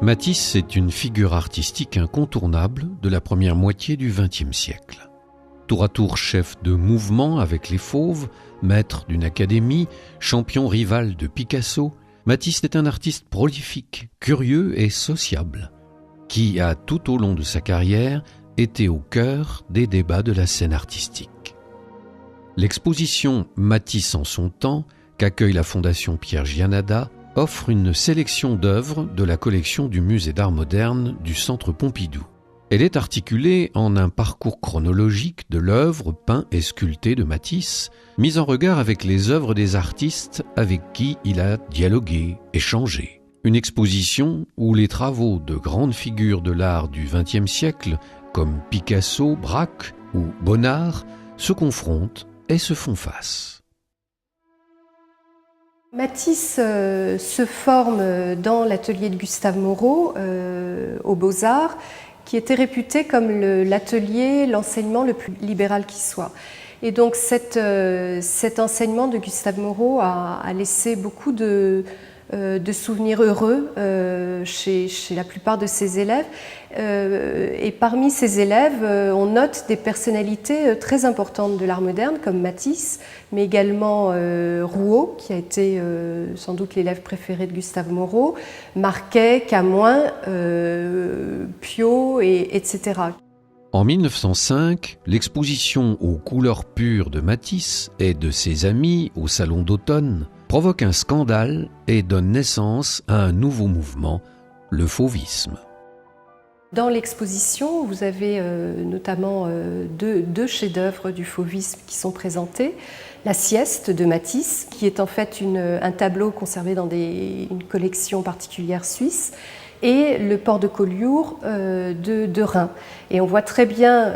Matisse est une figure artistique incontournable de la première moitié du XXe siècle. Tour à tour chef de mouvement avec les Fauves, maître d'une académie, champion rival de Picasso, Matisse est un artiste prolifique, curieux et sociable, qui a tout au long de sa carrière été au cœur des débats de la scène artistique. L'exposition Matisse en son temps, qu'accueille la Fondation Pierre Gianada, offre une sélection d'œuvres de la collection du Musée d'Art moderne du Centre Pompidou. Elle est articulée en un parcours chronologique de l'œuvre peint et sculptée de Matisse, mise en regard avec les œuvres des artistes avec qui il a dialogué, échangé. Une exposition où les travaux de grandes figures de l'art du XXe siècle, comme Picasso, Braque ou Bonnard, se confrontent et se font face. Matisse se forme dans l'atelier de Gustave Moreau aux Beaux-Arts, qui était réputé comme l'enseignement le plus libéral qui soit. Et donc cet enseignement de Gustave Moreau a laissé beaucoup de souvenirs heureux chez la plupart de ses élèves. Et parmi ces élèves, on note des personnalités très importantes de l'art moderne, comme Matisse, mais également Rouault, qui a été sans doute l'élève préféré de Gustave Moreau, Marquet, Camoin, Piot, etc. En 1905, l'exposition aux couleurs pures de Matisse et de ses amis au Salon d'automne provoque un scandale et donne naissance à un nouveau mouvement, le fauvisme. Dans l'exposition, vous avez notamment deux chefs-d'œuvre du fauvisme qui sont présentés. La Sieste de Matisse, qui est en fait un tableau conservé dans une collection particulière suisse, et le Port de Collioure de Reims. Et on voit très bien,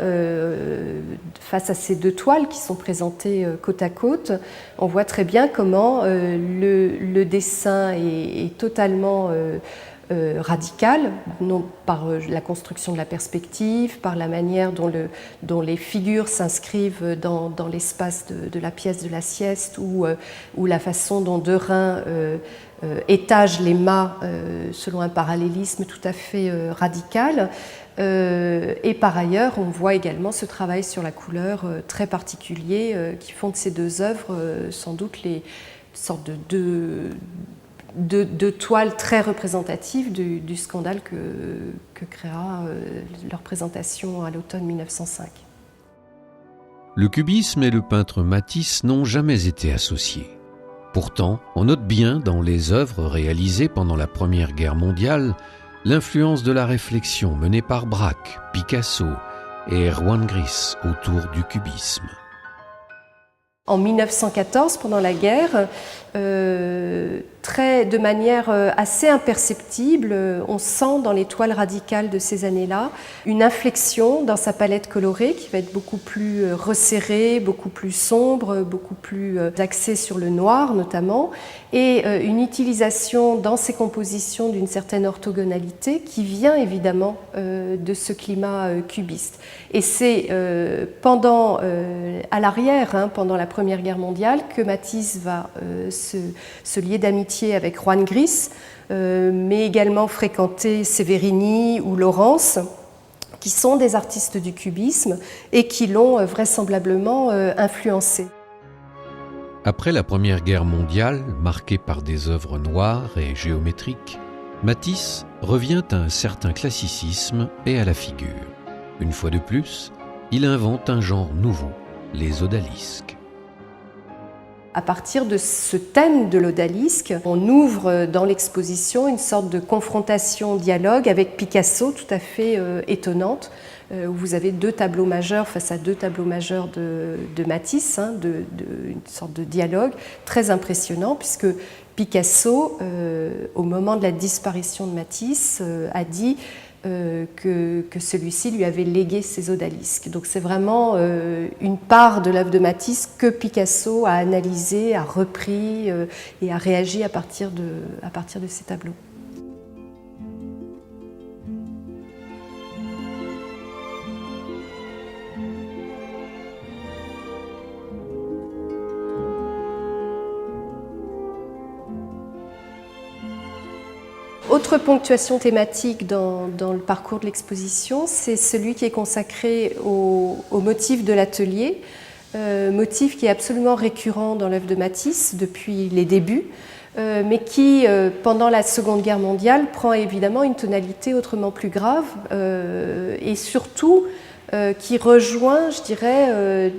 face à ces deux toiles qui sont présentées côte à côte, on voit très bien comment le dessin est totalement radical, non par la construction de la perspective, par la manière dont les figures s'inscrivent dans l'espace de la pièce de la sieste, ou la façon dont Derain étage les mâts selon un parallélisme tout à fait radical. Et par ailleurs, on voit également ce travail sur la couleur très particulier qui font de ces deux œuvres sans doute les sortes de toiles très représentatives du scandale que créera leur présentation à l'automne 1905. Le cubisme et le peintre Matisse n'ont jamais été associés. Pourtant, on note bien dans les œuvres réalisées pendant la Première Guerre mondiale l'influence de la réflexion menée par Braque, Picasso et Juan Gris autour du cubisme. En 1914, pendant la guerre, de manière assez imperceptible, on sent dans les toiles radicales de ces années-là une inflexion dans sa palette colorée qui va être beaucoup plus resserrée, beaucoup plus sombre, beaucoup plus axée sur le noir notamment, et une utilisation dans ses compositions d'une certaine orthogonalité qui vient évidemment de ce climat cubiste. Et c'est à l'arrière, pendant la Première Guerre mondiale, que Matisse va se lier d'amitié avec Juan Gris, mais également fréquenter Severini ou Laurence, qui sont des artistes du cubisme et qui l'ont vraisemblablement influencé. Après la Première Guerre mondiale, marquée par des œuvres noires et géométriques, Matisse revient à un certain classicisme et à la figure. Une fois de plus, il invente un genre nouveau, les odalisques. À partir de ce thème de l'odalisque, on ouvre dans l'exposition une sorte de confrontation-dialogue avec Picasso tout à fait étonnante, où vous avez deux tableaux majeurs face à deux tableaux majeurs de Matisse, une sorte de dialogue très impressionnant, puisque Picasso, au moment de la disparition de Matisse, a dit que celui-ci lui avait légué ses odalisques. Donc c'est vraiment une part de l'œuvre de Matisse que Picasso a analysée, a repris et a réagi à partir de ces tableaux. Autre ponctuation thématique dans le parcours de l'exposition, c'est celui qui est consacré au motif de l'atelier, motif qui est absolument récurrent dans l'œuvre de Matisse depuis les débuts, mais qui, pendant la Seconde Guerre mondiale, prend évidemment une tonalité autrement plus grave et surtout qui rejoint, je dirais,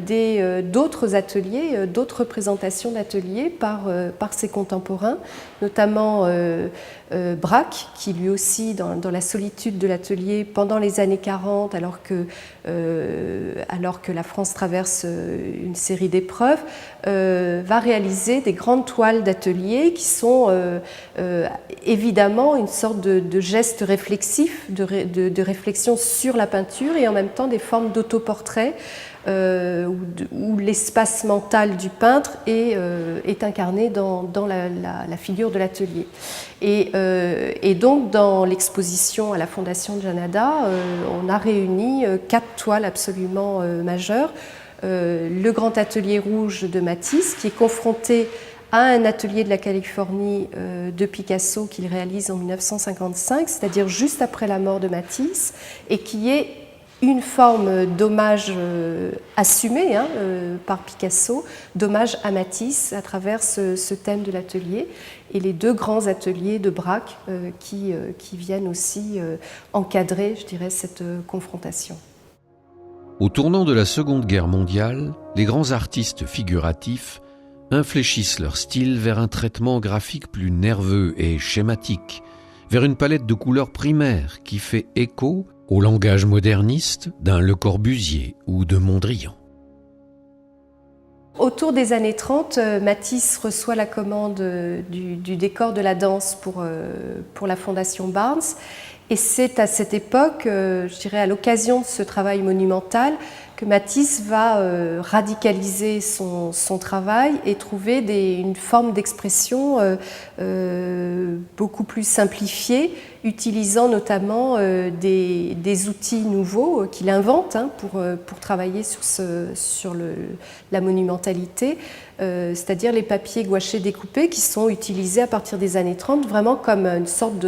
d'autres ateliers, d'autres représentations d'ateliers par ses contemporains, notamment Braque, qui lui aussi, dans la solitude de l'atelier, pendant les années 40, alors que la France traverse une série d'épreuves, va réaliser des grandes toiles d'atelier qui sont évidemment une sorte de geste réflexif, de réflexion sur la peinture et en même temps des formes d'autoportrait où l'espace mental du peintre est incarné dans la figure de l'atelier. Et donc, dans l'exposition à la Fondation Djanada, on a réuni 4 toiles absolument majeures. Le grand atelier rouge de Matisse, qui est confronté à un atelier de la Californie de Picasso qu'il réalise en 1955, c'est-à-dire juste après la mort de Matisse, et qui est une forme d'hommage assumé par Picasso, d'hommage à Matisse à travers ce thème de l'atelier, et les 2 grands ateliers de Braque qui viennent aussi encadrer, je dirais, cette confrontation. Au tournant de la Seconde Guerre mondiale, les grands artistes figuratifs infléchissent leur style vers un traitement graphique plus nerveux et schématique, vers une palette de couleurs primaires qui fait écho au langage moderniste d'un Le Corbusier ou de Mondrian. Autour des années 30, Matisse reçoit la commande du décor de la danse pour la Fondation Barnes. Et c'est à cette époque, je dirais à l'occasion de ce travail monumental, que Matisse va radicaliser son travail et trouver une forme d'expression beaucoup plus simplifiée, utilisant notamment des outils nouveaux qu'il invente pour travailler sur la monumentalité, c'est-à-dire les papiers gouachés découpés qui sont utilisés à partir des années 30 vraiment comme une sorte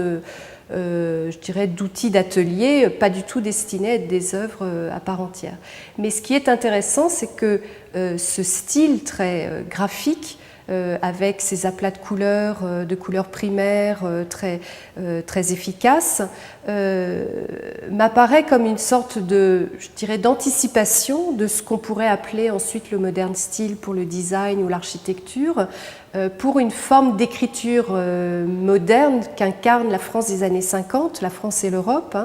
je dirais d'outils d'atelier, pas du tout destinés à être des œuvres à part entière. Mais ce qui est intéressant, c'est que ce style très graphique, avec ces aplats de couleurs primaires très efficaces, m'apparaît comme une sorte je dirais, d'anticipation de ce qu'on pourrait appeler ensuite le moderne style pour le design ou l'architecture, pour une forme d'écriture moderne qu'incarne la France des années 50, la France et l'Europe.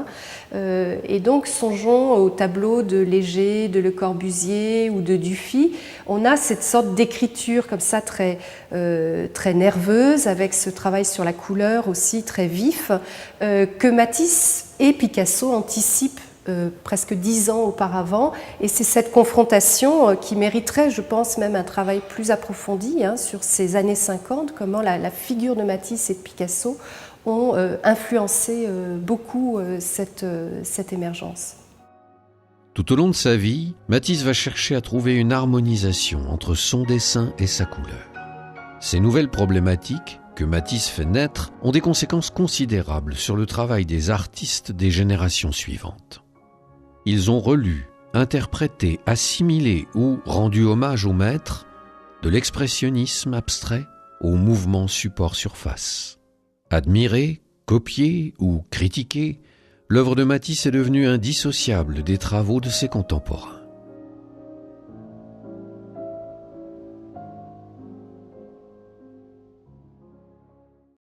Et donc, songeons aux tableaux de Léger, de Le Corbusier ou de Dufy. On a cette sorte d'écriture comme ça très nerveuse, avec ce travail sur la couleur aussi très vif, que Matisse et Picasso anticipent presque 10 ans auparavant, et c'est cette confrontation qui mériterait, je pense, même un travail plus approfondi sur ces années 50, comment la figure de Matisse et de Picasso ont influencé beaucoup cette émergence. Tout au long de sa vie, Matisse va chercher à trouver une harmonisation entre son dessin et sa couleur. Ces nouvelles problématiques que Matisse fait naître ont des conséquences considérables sur le travail des artistes des générations suivantes. Ils ont relu, interprété, assimilé ou rendu hommage au maître, de l'expressionnisme abstrait au mouvement support-surface. Admiré, copié ou critiqué, l'œuvre de Matisse est devenue indissociable des travaux de ses contemporains.